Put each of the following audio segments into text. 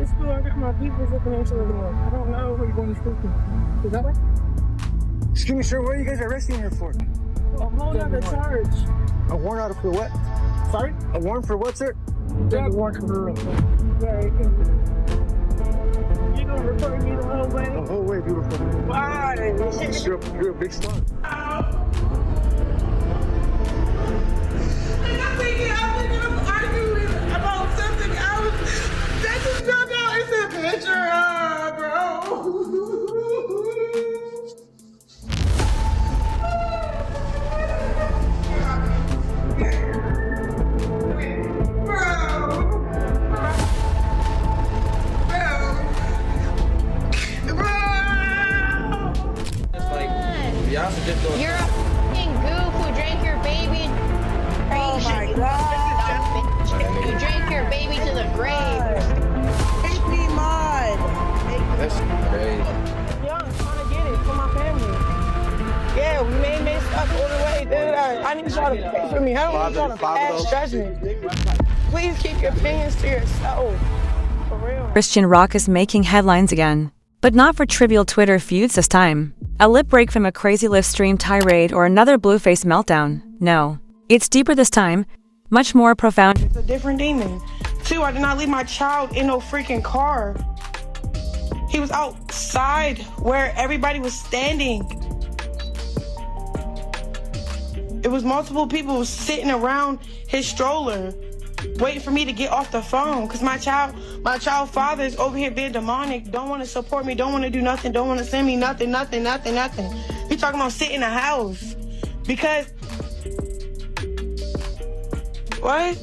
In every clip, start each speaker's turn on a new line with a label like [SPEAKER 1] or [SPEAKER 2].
[SPEAKER 1] to school. I got my people looking into it. I don't know where you're going to school to. Is that way?
[SPEAKER 2] Excuse me, sir. What are you guys arresting her for?
[SPEAKER 1] A whole other charge.
[SPEAKER 2] A warrant out for what?
[SPEAKER 1] Sorry?
[SPEAKER 2] A warrant for what, sir?
[SPEAKER 1] There's a warrant for very. You gonna report me the whole way?
[SPEAKER 2] The whole way, beautiful.
[SPEAKER 1] Why?
[SPEAKER 2] You're a big star.
[SPEAKER 1] I'm thinking I'm arguing about something else. That just jumped out. It's a picture of, bro.
[SPEAKER 3] You're a f***ing goof who drank your baby.
[SPEAKER 4] Oh my God.
[SPEAKER 3] You drank your baby to the grave.
[SPEAKER 4] Make me mad.
[SPEAKER 5] That's crazy.
[SPEAKER 1] Yeah, I'm trying to get it for my family. Yeah, we may mess up all the way. Dude, I need y'all to pray for me. I don't want y'all to pass judgment. Please keep your opinions to yourself. For real.
[SPEAKER 6] Chrisean Rock is making headlines again. But not for trivial Twitter feuds this time. A lip break from a crazy livestream tirade or another Blueface meltdown. No. It's deeper this time. Much more profound.
[SPEAKER 1] It's a different demon. 2, I did not leave my child in no freaking car. He was outside where everybody was standing. It was multiple people sitting around his stroller, waiting for me to get off the phone. Cause my child father is over here being demonic, don't want to support me, don't want to do nothing, don't want to send me nothing. He talking about sit in the house. Because, what?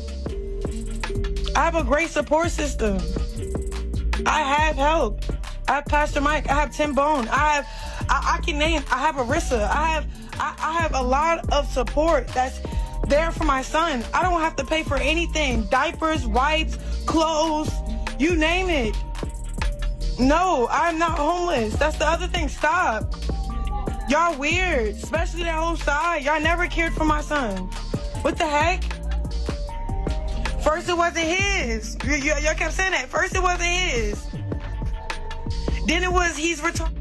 [SPEAKER 1] I have a great support system. I have help. I have Pastor Mike, I have Tim Bone, I have Arissa, I have a lot of support that's there for my son. I don't have to pay for anything. Diapers, wipes, clothes, you name it. No, I'm not homeless. That's the other thing. Stop. Y'all weird, especially that whole side. Y'all never cared for my son. What the heck? First it wasn't his. Y'all kept saying that. First it wasn't his. Then it was he's retarded.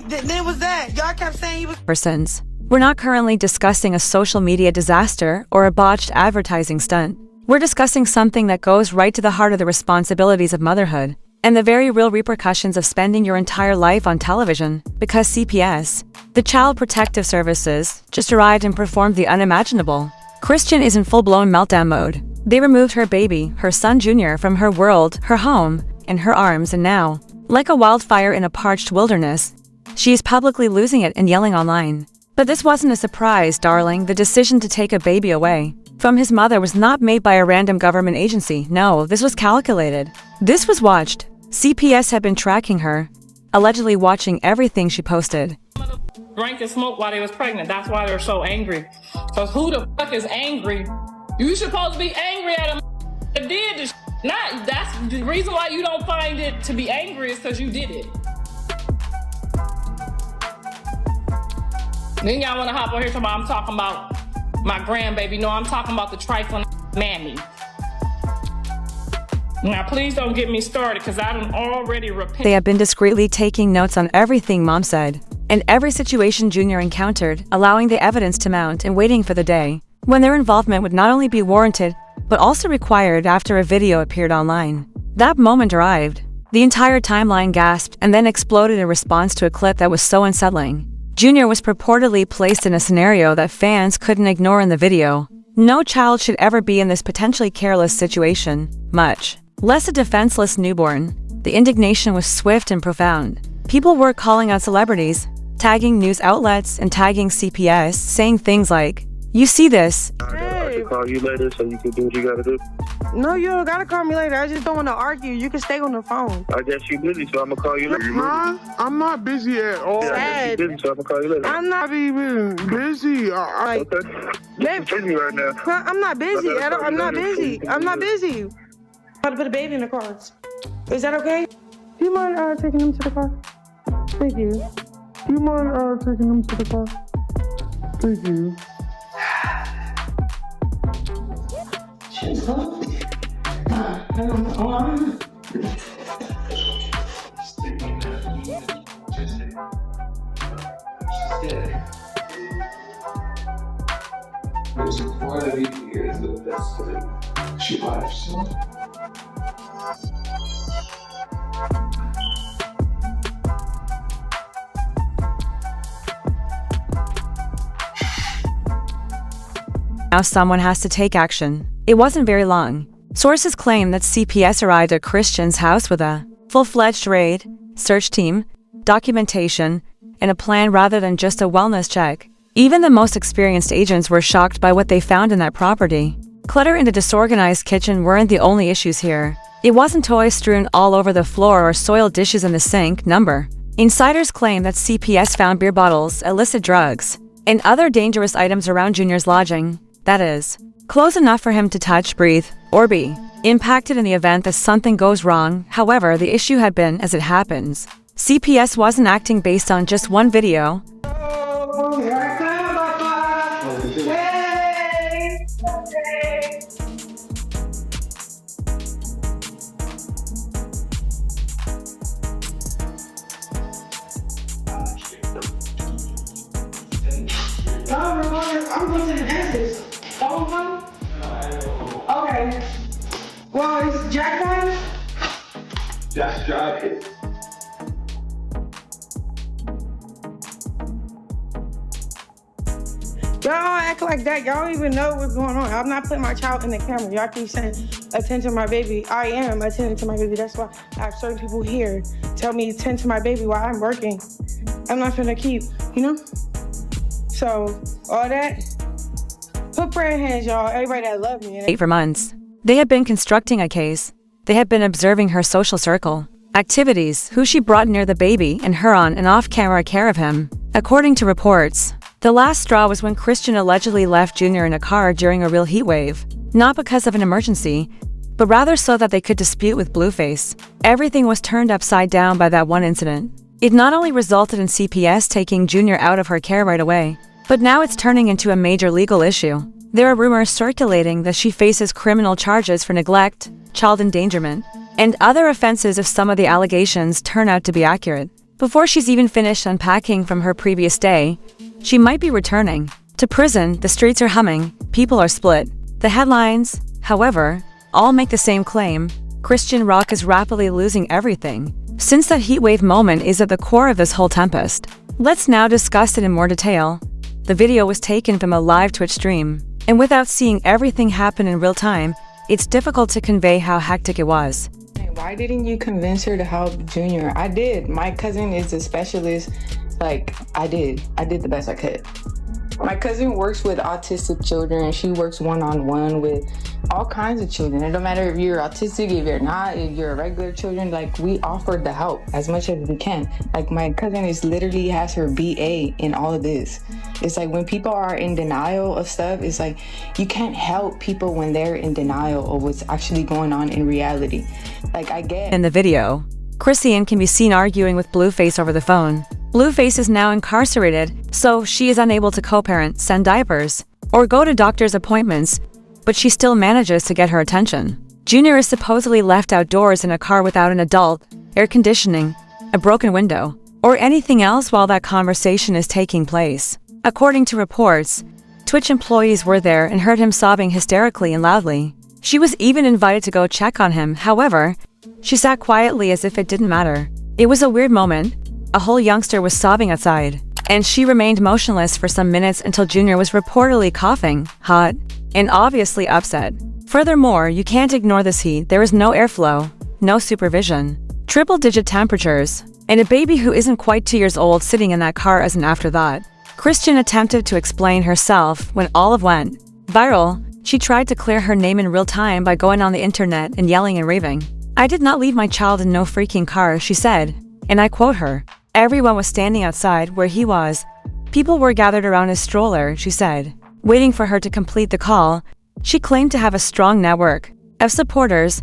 [SPEAKER 1] Then it was that. Y'all kept saying he was.
[SPEAKER 6] Persons. We're not currently discussing a social media disaster or a botched advertising stunt. We're discussing something that goes right to the heart of the responsibilities of motherhood and the very real repercussions of spending your entire life on television because CPS, the Child Protective Services, just arrived and performed the unimaginable. Chrisean is in full-blown meltdown mode. They removed her baby, her son Junior, from her world, her home, and her arms, and now, like a wildfire in a parched wilderness, she is publicly losing it and yelling online. But this wasn't a surprise, darling. The decision to take a baby away from his mother was not made by a random government agency. No, this was calculated. This was watched. CPS had been tracking her, allegedly watching everything she posted.
[SPEAKER 7] Drank and smoked while they was pregnant. That's why they're so angry. Because who the fuck is angry? You supposed to be angry at him that did this. Not, that's the reason why you don't find it to be angry is because you did it. Then y'all want to hop on here talking about I'm talking about my grandbaby. No, I'm talking about the trifling mammy. Now, please don't get me started because I done already repented.
[SPEAKER 6] They have been discreetly taking notes on everything Mom said and every situation Junior encountered, allowing the evidence to mount and waiting for the day when their involvement would not only be warranted, but also required after a video appeared online. That moment arrived. The entire timeline gasped and then exploded in response to a clip that was so unsettling. Junior was purportedly placed in a scenario that fans couldn't ignore in the video. No child should ever be in this potentially careless situation, much less a defenseless newborn. The indignation was swift and profound. People were calling out celebrities, tagging news outlets, and tagging CPS, saying things like, "You see this?"
[SPEAKER 8] I can call you later so you can do what you gotta do.
[SPEAKER 1] No, you don't gotta call me later. I just don't want to argue. You can stay on the phone.
[SPEAKER 8] I guess you're busy, so I'm gonna call you later.
[SPEAKER 9] Huh? I'm not busy at all.
[SPEAKER 8] Yeah, I guess you're busy, so I'm gonna call you later.
[SPEAKER 9] I'm not even busy.
[SPEAKER 8] Okay. You're busy right now.
[SPEAKER 1] I'm not busy. I'm not busy. I'm not busy. I'm about to put a baby in the car. Is that okay? Do you mind taking him to the car? Thank you.
[SPEAKER 9] Do you mind taking him to the car? Thank you.
[SPEAKER 5] There's quite a few years of this she life, so.
[SPEAKER 6] Now someone has to take action. It wasn't very long. Sources claim that CPS arrived at Christian's house with a full-fledged raid, search team, documentation, and a plan rather than just a wellness check. Even the most experienced agents were shocked by what they found in that property. Clutter and a disorganized kitchen weren't the only issues here. It wasn't toys strewn all over the floor or soiled dishes in the sink. Insiders claim that CPS found beer bottles, illicit drugs, and other dangerous items around Junior's lodging. That is, close enough for him to touch, breathe, or be impacted in the event that something goes wrong. However, the issue had been as it happens. CPS wasn't acting based on just one video.
[SPEAKER 1] I'm going to the dentist. Okay. Well, is Jack done?
[SPEAKER 5] Just drive it.
[SPEAKER 1] Y'all act like that. Y'all don't even know what's going on. I'm not putting my child in the camera. Y'all keep saying, attend to my baby. I am attending to my baby. That's why I have certain people here tell me attend to my baby while I'm working. I'm not gonna keep, So, all that, put prayer in hands, y'all. Everybody that love me.
[SPEAKER 6] For months. They had been constructing a case. They had been observing her social circle, activities, who she brought near the baby, and her on and off-camera care of him. According to reports, the last straw was when Christian allegedly left Junior in a car during a real heat wave, not because of an emergency, but rather so that they could dispute with Blueface. Everything was turned upside down by that one incident. It not only resulted in CPS taking Junior out of her care right away, but now it's turning into a major legal issue. There are rumors circulating that she faces criminal charges for neglect, child endangerment, and other offenses if some of the allegations turn out to be accurate. Before she's even finished unpacking from her previous day, she might be returning to prison. The streets are humming, people are split. The headlines, however, all make the same claim: Chrisean Rock is rapidly losing everything. Since that heatwave moment is at the core of this whole tempest. Let's now discuss it in more detail. The video was taken from a live Twitch stream, and without seeing everything happen in real time, it's difficult to convey how hectic it was.
[SPEAKER 10] Why didn't you convince her to help Junior? I did. My cousin is a specialist. I did the best I could. My cousin works with autistic children, and she works one-on-one with all kinds of children. It don't matter if you're autistic, if you're not, if you're a regular children, we offered the help as much as we can. My cousin literally has her BA in all of this. It's when people are in denial of stuff, it's you can't help people when they're in denial of what's actually going on in reality. I get.
[SPEAKER 6] In the video, Chrisean can be seen arguing with Blueface over the phone. Blueface is now incarcerated, so she is unable to co-parent, send diapers, or go to doctor's appointments, but she still manages to get her attention. Junior is supposedly left outdoors in a car without an adult, air conditioning, a broken window, or anything else while that conversation is taking place. According to reports, Twitch employees were there and heard him sobbing hysterically and loudly. She was even invited to go check on him. However, she sat quietly as if it didn't matter. It was a weird moment. A whole youngster was sobbing outside, and she remained motionless for some minutes until Junior was reportedly coughing, hot, and obviously upset. Furthermore, you can't ignore this heat. There is no airflow, no supervision, triple-digit temperatures, and a baby who isn't quite 2 years old sitting in that car as an afterthought. Chrisean attempted to explain herself when all of went viral. She tried to clear her name in real time by going on the internet and yelling and raving. "I did not leave my child in no freaking car," she said, and I quote her. Everyone was standing outside where he was. People were gathered around his stroller, she said, waiting for her to complete the call. She claimed to have a strong network of supporters.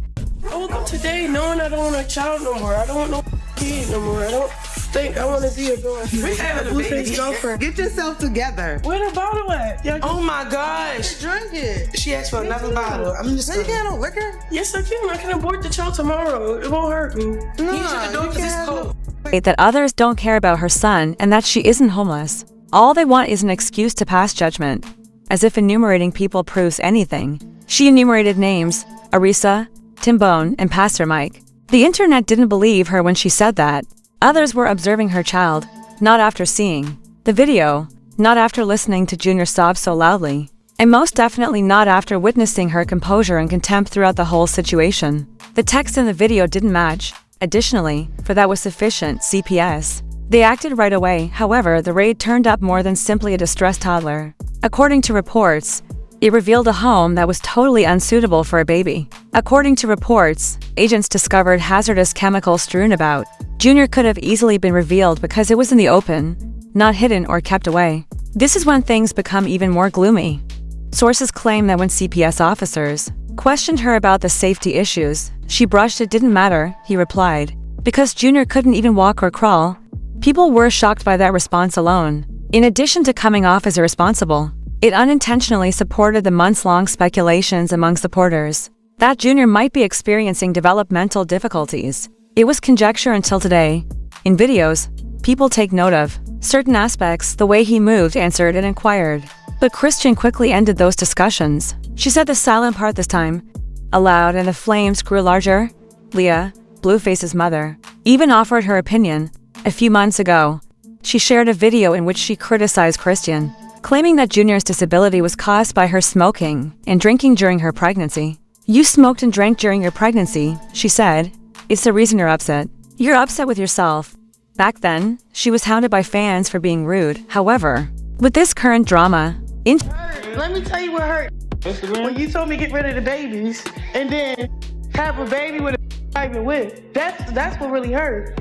[SPEAKER 1] I woke up today knowing I don't want a child no more. I don't want no kid no more. think I want to be a girlfriend. We have a Blueface girlfriend.
[SPEAKER 4] Get yourself together.
[SPEAKER 1] Where the bottle at? Oh my gosh.
[SPEAKER 4] Drink it.
[SPEAKER 1] She asked for another bottle. I'm just
[SPEAKER 4] You can't have liquor?
[SPEAKER 1] Yes, I can. I can abort the child tomorrow. It won't hurt me.
[SPEAKER 4] No,
[SPEAKER 1] He shut the door because it's cold.
[SPEAKER 6] That others don't care about her son and that she isn't homeless. All they want is an excuse to pass judgment. As if enumerating people proves anything. She enumerated names, Arisa, Timbone, and Pastor Mike. The internet didn't believe her when she said that. Others were observing her child, not after seeing the video, not after listening to Junior sob so loudly, and most definitely not after witnessing her composure and contempt throughout the whole situation. The text in the video didn't match. Additionally, for that was sufficient CPS. They acted right away. However, the raid turned up more than simply a distressed toddler. According to reports, it revealed a home that was totally unsuitable for a baby. According to reports, agents discovered hazardous chemicals strewn about. Junior could have easily been revealed because it was in the open, not hidden or kept away. This is when things become even more gloomy. Sources claim that when CPS officers questioned her about the safety issues, she brushed it didn't matter, he replied. Because Junior couldn't even walk or crawl, people were shocked by that response alone. In addition to coming off as irresponsible, it unintentionally supported the months-long speculations among supporters that Junior might be experiencing developmental difficulties. It was conjecture until today. In videos, people take note of certain aspects, the way he moved, answered, and inquired. But Chrisean quickly ended those discussions. She said the silent part this time, aloud, and the flames grew larger. Leah, Blueface's mother, even offered her opinion. A few months ago, she shared a video in which she criticized Chrisean, claiming that Junior's disability was caused by her smoking and drinking during her pregnancy. You smoked and drank during your pregnancy, she said. It's the reason you're upset. You're upset with yourself. Back then, she was hounded by fans for being rude. However, with this current drama,
[SPEAKER 1] Let me tell you what hurt. When you told me get rid of the babies and then have a baby with a I even with. That's what really hurt.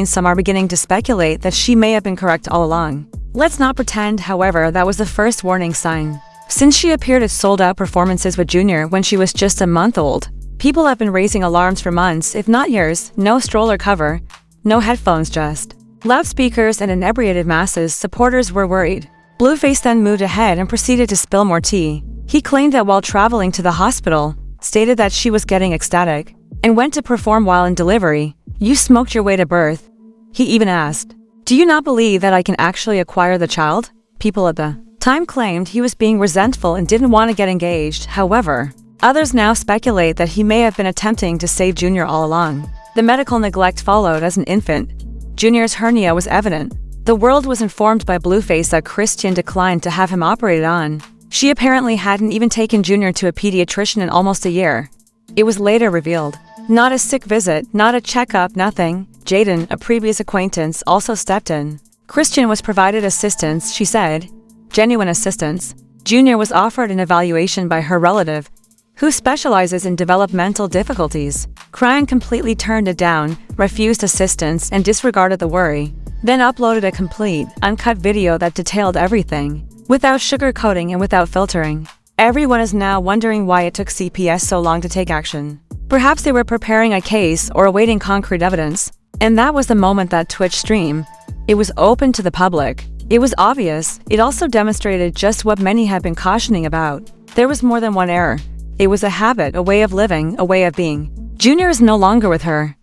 [SPEAKER 6] Some are beginning to speculate that she may have been correct all along. Let's not pretend, however, that was the first warning sign. Since she appeared at sold-out performances with Junior when she was just a month old, people have been raising alarms for months, if not years. No stroller cover, no headphones, just loudspeakers and inebriated masses. Supporters were worried. Blueface then moved ahead and proceeded to spill more tea. He claimed that while traveling to the hospital, stated that she was getting ecstatic, and went to perform while in delivery. You smoked your way to birth. He even asked, do you not believe that I can actually acquire the child? People at the time claimed he was being resentful and didn't want to get engaged. However, others now speculate that he may have been attempting to save Junior all along. The medical neglect followed as an infant. Junior's hernia was evident. The world was informed by Blueface that Chrisean declined to have him operated on. She apparently hadn't even taken Junior to a pediatrician in almost a year. It was later revealed. Not a sick visit, not a checkup, nothing. Jaden, a previous acquaintance, also stepped in. Chrisean was provided assistance, she said. Genuine assistance. Junior was offered an evaluation by her relative, who specializes in developmental difficulties. Chrisean completely turned it down, refused assistance, and disregarded the worry. Then uploaded a complete, uncut video that detailed everything, without sugarcoating and without filtering. Everyone is now wondering why it took CPS so long to take action. Perhaps they were preparing a case or awaiting concrete evidence. And that was the moment that Twitch stream. It was open to the public. It was obvious. It also demonstrated just what many had been cautioning about. There was more than one error. It was a habit, a way of living, a way of being. Junior is no longer with her.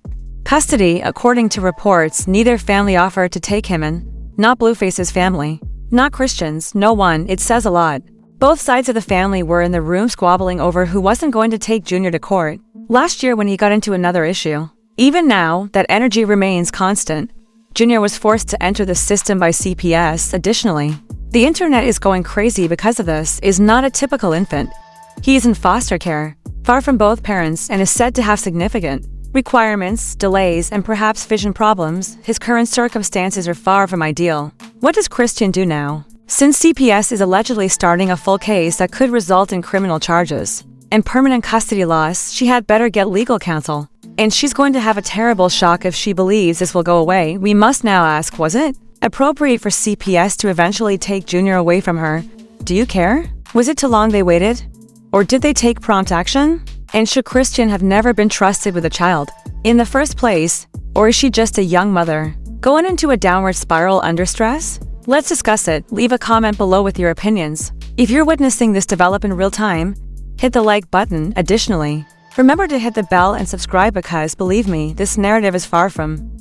[SPEAKER 6] Custody, according to reports, neither family offered to take him in. Not Blueface's family. Not Chrisean's, no one. It says a lot. Both sides of the family were in the room squabbling over who wasn't going to take Junior to court. Last year when he got into another issue. Even now, that energy remains constant. Junior was forced to enter the system by CPS. Additionally, the internet is going crazy because of this. Is not a typical infant. He is in foster care, far from both parents, and is said to have significant requirements, delays, and perhaps vision problems. His current circumstances are far from ideal. What does Chrisean do now? Since CPS is allegedly starting a full case that could result in criminal charges and permanent custody loss, she had better get legal counsel. And she's going to have a terrible shock if she believes this will go away. We must now ask, was it appropriate for CPS to eventually take Junior away from her? Do you care? Was it too long they waited? Or did they take prompt action? And should Chrisean have never been trusted with a child? in the first place? Or is she just a young mother going into a downward spiral under stress? Let's discuss it. Leave a comment below with your opinions. If you're witnessing this develop in real time, hit the like button. Additionally, remember to hit the bell and subscribe because, believe me, this narrative is far from